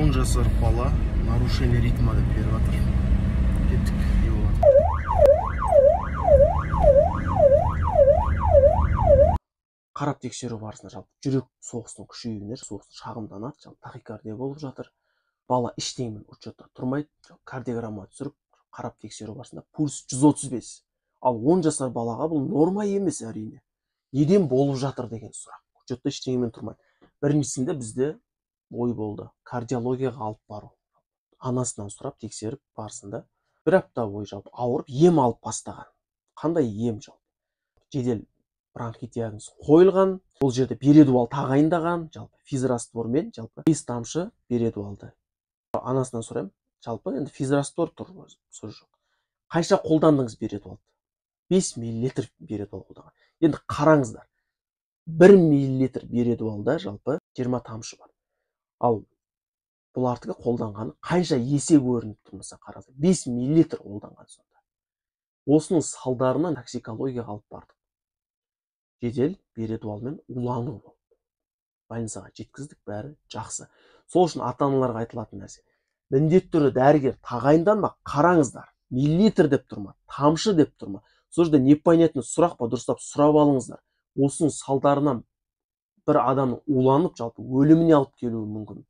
10 жасар бала нарушение ритма деп беріп жатыр. Кеттік, не болады? Қарап тексеру барысында жалпы жүрек соғысының күшеюіне, соғыстың шағымданады, жалпы тахикардия болып жатыр. Бала ештеңемен учетта тұрмайды, кардиограмма түсіріп, қарап тексеру барысында пульс 135. Ал 10 жасар балаға бұл норма емес әрине. Неден болып жатыр деген сұрақ. Учетта ештеңемен тұрмайды. Біріншісінде бізде ой болды, кардиологияға алып бару. Анасынан сұрап тексеріп барысында бір апта бойы жалпы ауырып, ем алып бастаған. Қандай ем жалпы? Жедел бронхит диагнозы қойылған, бұл жерде бередуал тағайындаған, жалпы физраствормен жалпы 5 тамшы бередуалды. Анасынан сұраймын, жалпы енді физраствор тұр, сөз жоқ. Қанша қолдандыңыз бередуалды? 5 мл бередуал қолданған. Енді қараңыздар, 1 мл бередуалда жалпы 20 тамшы бар. Ал бұл артығы қолданғаны қанша есе көрініп тұрмаса қараңыздар, 5 мл қолданған сонда. Осының салдарынан токсикологияға алып бардық. Жедел бередуалмен улану болды. Больницаға жеткіздік, бәрі жақсы. Сол үшін ата-аналарға айтылатын нәрсе. Міндетті түрде дәрігер тағайынданба, қараңыздар. Миллилитр деп тұрма, тамшы деп тұрма. Сол жерде непонятный сұрақ па, дұрыстап сұрап алыңыздар. Осының салдарынан бір адамның уланып, жалпы өліміне алып келуі мүмкін.